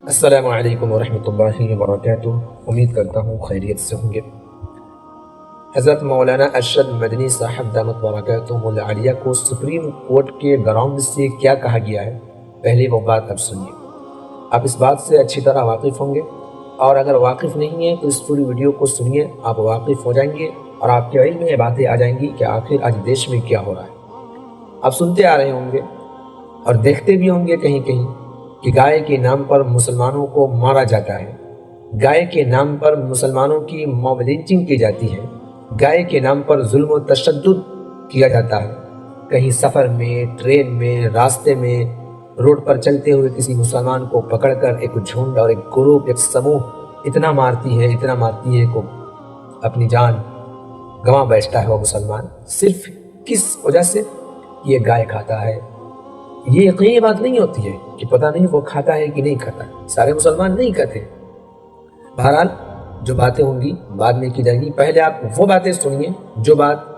السلام علیکم ورحمۃ اللہ وبرکاتہ۔ امید کرتا ہوں خیریت سے ہوں گے۔ حضرت مولانا ارشد مدنی صاحب دامت برکاتہم العالیہ کو سپریم کورٹ کے گراؤنڈ سے کیا کہا گیا ہے، پہلے وہ بات اب سنیے۔ آپ اس بات سے اچھی طرح واقف ہوں گے، اور اگر واقف نہیں ہیں تو اس پوری ویڈیو کو سنیے، آپ واقف ہو جائیں گے اور آپ کے علم میں یہ باتیں آ جائیں گی کہ آخر آج دیش میں کیا ہو رہا ہے۔ آپ سنتے آ رہے ہوں گے اور دیکھتے بھی ہوں گے کہیں کہیں کہ گائے کے نام پر مسلمانوں کو مارا جاتا ہے، گائے کے نام پر مسلمانوں کی موب لنچنگ کی جاتی ہے، گائے کے نام پر ظلم و تشدد کیا جاتا ہے۔ کہیں سفر میں، ٹرین میں، راستے میں، روڈ پر چلتے ہوئے کسی مسلمان کو پکڑ کر ایک جھنڈ اور ایک گروپ، ایک سموہ اتنا مارتی ہے کہ اپنی جان گنوا بیٹھتا ہے وہ مسلمان، صرف کس وجہ سے؟ یہ گائے کھاتا ہے۔ یہ یقینی بات نہیں ہوتی ہے کہ پتہ نہیں وہ کھاتا ہے کہ نہیں کھاتا، سارے مسلمان نہیں کھاتے۔ بہرحال جو باتیں ہوں گی بعد میں کی جائیں گی، پہلے آپ وہ باتیں سنیے جو بات۔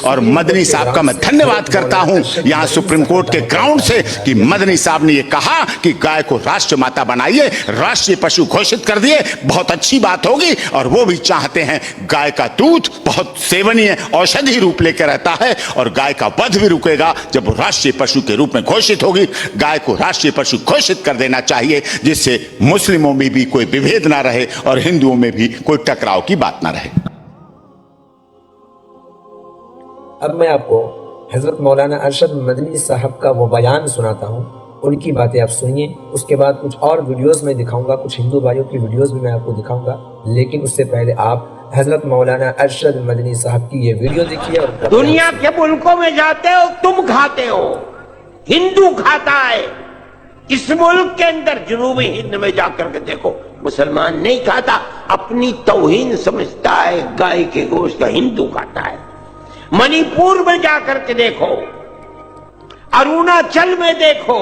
اور مدنی صاحب کا میں دھنیواد کرتا ہوں یہاں سپریم کورٹ کے گراؤنڈ سے کہ مدنی صاحب نے یہ کہا کہ گائے کو راشٹر ماتا بنائیے، راشٹری پشو گھوشت کر دیے، بہت اچھی بات ہوگی۔ اور وہ بھی چاہتے ہیں، گائے کا دودھ بہت سیونی ہے، اوشدھی روپ لے کے رہتا ہے، اور گائے کا ودھ بھی رکے گا جب وہ راشٹری پشو کے روپ میں گھوشت ہوگی۔ گائے کو راشٹری پشو گھوشت کر دینا چاہیے، جس سے مسلموں میں بھی کوئی ببھید نہ رہے اور ہندوؤں میں بھی کوئی ٹکراؤ کی بات نہ رہے۔ اب میں آپ کو حضرت مولانا ارشد مدنی صاحب کا وہ بیان سناتا ہوں، ان کی باتیں آپ سنیے۔ اس کے بعد کچھ اور ویڈیوز میں دکھاؤں گا، کچھ ہندو بھائیوں کی ویڈیوز بھی میں آپ کو دکھاؤں گا، لیکن اس سے پہلے آپ حضرت مولانا ارشد مدنی صاحب کی یہ ویڈیو دیکھیے۔ اور دنیا کے ملکوں میں جاتے ہو، تم کھاتے ہو، ہندو کھاتا ہے۔ اس ملک کے اندر جنوبی ہند میں جا کر کے دیکھو، مسلمان نہیں کھاتا، اپنی توہین سمجھتا ہے گائے کے گوشت کا، ہندو کھاتا ہے۔ منی پور میں جا کر کے دیکھو، اروناچل میں دیکھو،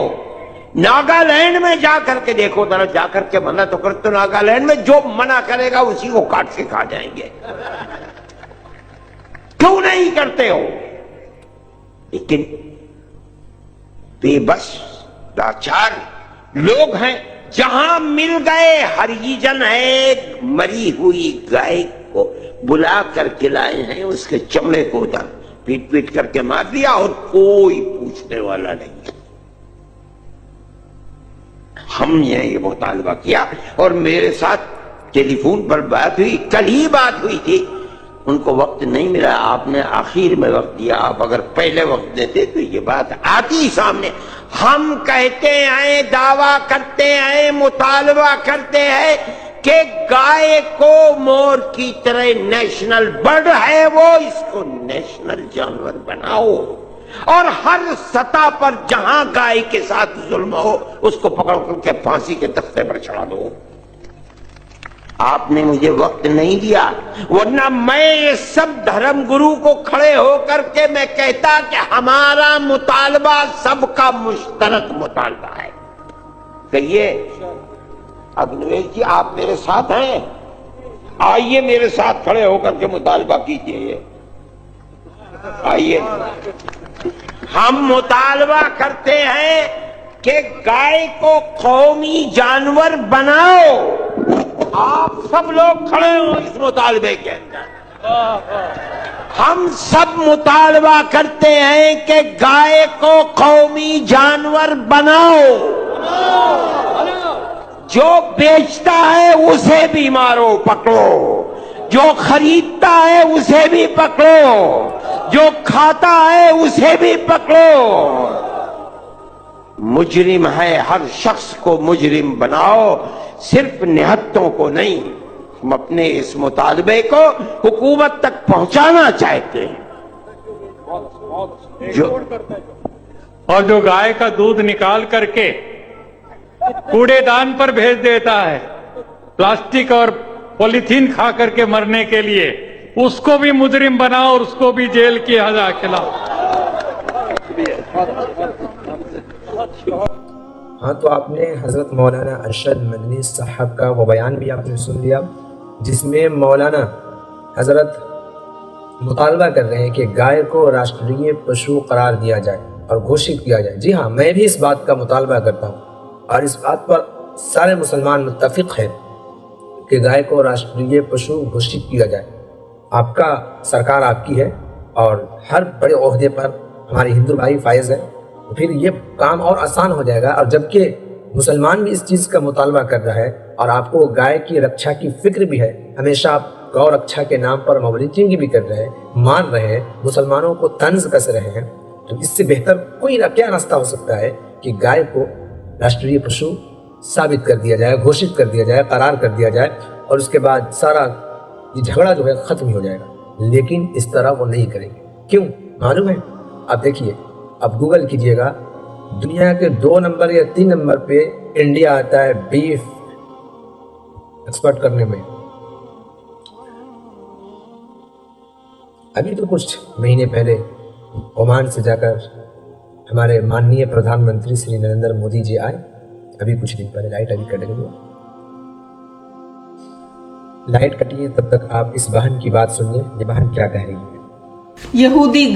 ناگالینڈ میں جا کر کے دیکھو، ذرا جا کر کے منع تو کرتے، ناگالینڈ میں جو منع کرے گا اسی کو کاٹ کے کھا جائیں گے۔ کیوں نہیں کرتے ہو؟ لیکن بے بس لاچار لوگ ہیں، جہاں مل گئے ہریجن ہے، مری ہوئی گائے کو بلا کر کے لائے ہیں، اس کے چمڑے کو ادھر پیٹ پیٹ کر کے مار دیا، اور کوئی پوچھنے والا نہیں۔ ہم نے یہ مطالبہ کیا، اور میرے ساتھ ٹیلی فون پر بات ہوئی، کل ہی بات ہوئی تھی۔ ان کو وقت نہیں ملا، آپ نے آخر میں وقت دیا، آپ اگر پہلے وقت دیتے تو یہ بات آتی سامنے۔ ہم کہتے ہیں، دعویٰ کرتے ہیں، مطالبہ کرتے ہیں کہ گائے کو مور کی طرح نیشنل برڈ ہے وہ، اس کو نیشنل جانور بناؤ، اور ہر سطح پر جہاں گائے کے ساتھ ظلم ہو اس کو پکڑ کر کے پھانسی کے تختے پر چڑھا دو۔ آپ نے مجھے وقت نہیں دیا، ورنہ میں یہ سب دھرم گرو کو کھڑے ہو کر کے میں کہتا کہ ہمارا مطالبہ سب کا مشترک مطالبہ ہے۔ کہیے اگنویش جی، آپ میرے ساتھ ہیں، آئیے میرے ساتھ کھڑے ہو کر کے مطالبہ کیجئے۔ آئیے، ہم مطالبہ کرتے ہیں کہ گائے کو قومی جانور بناؤ۔ آپ سب لوگ کھڑے ہو اس مطالبے کے اندر۔ ہم سب مطالبہ کرتے ہیں کہ گائے کو قومی جانور بناؤ۔ جو بیچتا ہے اسے بھی مارو، پکڑو، جو خریدتا ہے اسے بھی پکڑو، جو کھاتا ہے اسے بھی پکڑو۔ مجرم ہے، ہر شخص کو مجرم بناؤ، صرف نہتوں کو نہیں۔ ہم اپنے اس مطالبے کو حکومت تک پہنچانا چاہتے ہیں۔ اور جو گائے کا دودھ نکال کر کے کوڑے دان پر بھیج دیتا ہے، پلاسٹک اور پولیتھین کھا کر کے مرنے کے لیے، اس کو بھی مجرم بناؤ اور اس کو بھی جیل کی سزا کھلاؤ۔ ہاں، تو آپ نے حضرت مولانا ارشد مدنی صاحب کا وہ بیان بھی آپ نے سن لیا، جس میں مولانا حضرت مطالبہ کر رہے ہیں کہ گائے کو راشٹریہ پشو قرار دیا جائے اور گھوشت کیا جائے۔ جی ہاں، میں بھی اس بات کا مطالبہ کرتا ہوں، اور اس بات پر سارے مسلمان متفق ہیں کہ گائے کو راشٹریہ پشو گھوشت کیا جائے. آپ کا سرکار آپ کی ہے اور ہر بڑے عہدے پر ہمارے ہندو بھائی فائز ہیں، تو پھر یہ کام اور آسان ہو جائے گا. اور جبکہ مسلمان بھی اس چیز کا مطالبہ کر رہا ہے اور آپ کو گائے کی رکشا کی فکر بھی ہے، ہمیشہ آپ گو رکشا کے نام پر مولیٹنگ بھی کر رہے ہیں، مار رہے ہیں، مسلمانوں کو طنز کس رہے ہیں، تو اس سے بہتر کوئی کیا راستہ ہو سکتا ہے کہ گائے کو راشٹریہ پشو ثابت کر دیا جائے، گھوشت کر دیا جائے، قرار کر دیا جائے، اور اس کے بعد سارا یہ جھگڑا جو ہے ختم ہو جائے گا. لیکن اس طرح وہ نہیں کریں گے. کیوں معلوم ہے؟ آپ دیکھیے، اب گوگل کیجئے گا، دنیا کے 2 نمبر یا 3 نمبر پہ انڈیا آتا ہے بیف ایکسپورٹ کرنے میں. ابھی تو کچھ مہینے پہلے عمان سے جا کر ہمارے ماننی پردھان منتری شری نریندر مودی جی آئے. ابھی کچھ دن پہلے لائٹ ابھی کٹ گئی ہے. لائٹ کٹی ہے تب تک آپ اس بہن کی بات سنیے. یہ بہن کیا کہہ رہی ہے. یہودی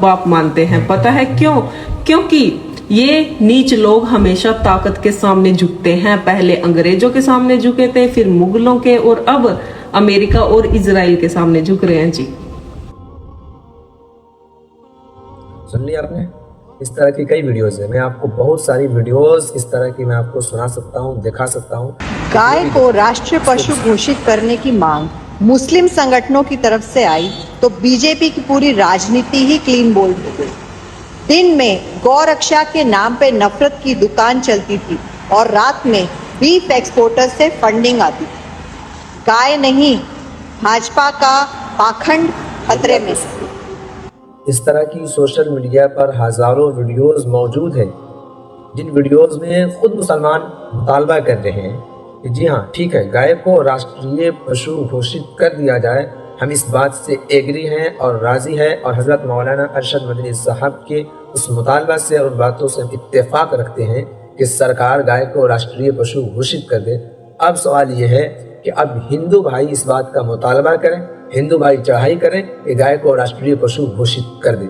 باپ مانتے ہیں. پتہ ہے کیوں؟ کیونکہ یہ نیچ لوگ ہمیشہ طاقت کے سامنے جھکتے ہیں. پہلے انگریزوں کے سامنے جھکے تھے، پھر مغلوں کے، اور اب امریکہ اور اسرائیل کے سامنے جھک رہے ہیں. جی سن لیا آپ نے؟ اس طرح کی کئی ویڈیوز ہیں. میں آپ کو بہت ساری ویڈیوز اس طرح کی میں آپ کو سنا سکتا ہوں، دکھا سکتا ہوں. گائے کو راشٹریہ پشو گھوشت کرنے کی مانگ مسلم سنگٹھنوں کی طرف سے آئی تو بی جے پی کی پوری راجنیتی ہی کلین بولڈ ہو گئی. دن میں گو رکشا کے نام پہ نفرت کی دکان چلتی تھی اور رات میں بیف ایکسپورٹر سے فنڈنگ آتی تھی. گائے نہیں، بھاجپا کا پاکھنڈ خطرے میں. اس طرح کی سوشل میڈیا پر ہزاروں ویڈیوز موجود ہیں جن ویڈیوز میں خود مسلمان مطالبہ کر رہے ہیں کہ جی ہاں ٹھیک ہے، گائے کو راشٹریہ پشو گھوشت کر دیا جائے. ہم اس بات سے ایگری ہیں اور راضی ہیں، اور حضرت مولانا ارشد مدنی صاحب کے اس مطالبہ سے اور باتوں سے اتفاق رکھتے ہیں کہ سرکار گائے کو راشٹریہ پشو گھوشت کر دے. اب سوال یہ ہے کہ اب ہندو بھائی اس بات کا مطالبہ کریں، ہندو بھائی چڑھائی کریں کہ گائے کو راشٹریہ پشو گھوشت کر دے.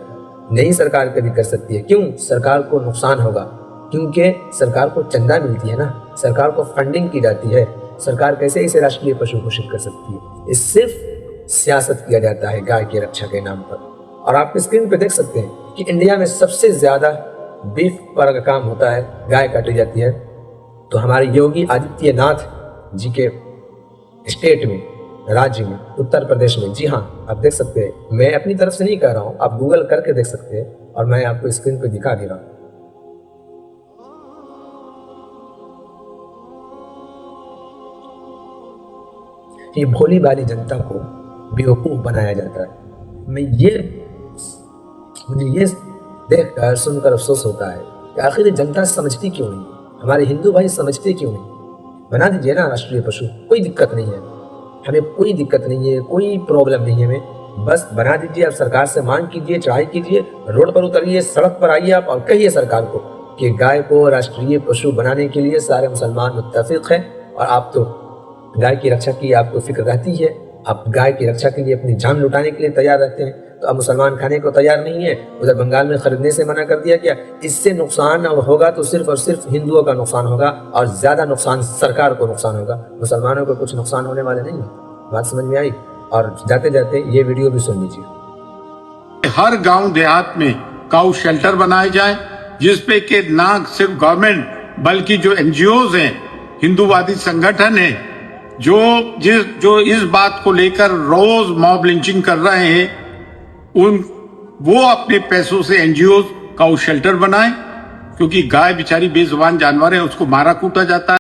نہیں سرکار کبھی کر سکتی ہے. کیوں؟ سرکار کو نقصان ہوگا، کیونکہ سرکار کو چندہ ملتی ہے نا، سرکار کو فنڈنگ کی جاتی ہے. سرکار کیسے اسے راشٹریہ پشو گھوشت کر سکتی ہے؟ اس صرف سیاست کیا جاتا ہے گائے کی رکشا کے نام پر. اور آپ اسکرین پہ دیکھ سکتے ہیں کہ انڈیا میں سب سے زیادہ بیف پر کام ہوتا ہے، گائے کاٹی جاتی ہے. تو ہمارے یوگی آدتیہ ناتھ جی کے اسٹیٹ میں، راجیہ میں، اتر پردیش میں، جی ہاں آپ دیکھ سکتے ہیں، میں اپنی طرف سے نہیں کہہ رہا ہوں، آپ گوگل کر کے دیکھ سکتے ہیں اور میں آپ کو اسکرین پہ دکھا دے رہا ہوں. یہ بھولی بالی جنتا کو بیوقوف بنایا جاتا ہے. مجھے یہ دیکھ کر سن کر افسوس ہوتا ہے کہ آخر یہ جنتا سمجھتی کیوں نہیں؟ ہمارے ہندو بھائی سمجھتے کیوں نہیں؟ بنا دیجیے نا راشٹریہ پشو، کوئی دقت نہیں ہے، ہمیں کوئی دقت نہیں ہے، کوئی پرابلم نہیں ہے. ہمیں بس بنا دیجیے. آپ سرکار سے مانگ کیجیے، چڑھائی کیجیے، روڈ پر اتریے، سڑک پر آئیے آپ اور کہیے سرکار کو کہ گائے کو راشٹریہ پشو بنانے کے لیے سارے مسلمان متفق ہیں. اور آپ تو گائے کی رکشا کی آپ کو فکر رہتی ہے، آپ گائے کی رکشا کے لیے اپنی جان لٹانے کے لیے تیار رہتے ہیں. تو اب مسلمان کھانے کو تیار نہیں ہے. ادھر بنگال میں خریدنے سے منع کر دیا گیا. اس سے نقصان ہوگا تو صرف اور صرف ہندوؤں کا نقصان ہوگا اور زیادہ نقصان سرکار کو نقصان ہوگا. مسلمانوں کو کچھ نقصان ہونے والے نہیں ہے. بات سمجھ میں آئی؟ اور جاتے جاتے یہ ویڈیو بھی سن لیجیے. ہر گاؤں دیہات میں کاؤ شیلٹر بنائے جائیں جس پہ کہ نہ صرف گورنمنٹ بلکہ جو این جی اوز ہیں، ہندو وادی سنگٹھن ہیں، جو اس بات کو لے کر روز موب لنچنگ کر رہے ہیں، وہ اپنے پیسوں سے این جی اوز کاؤ شیلٹر بنائیں. کیونکہ گائے بیچاری بے زبان جانور ہے، اس کو مارا کوٹا جاتا ہے.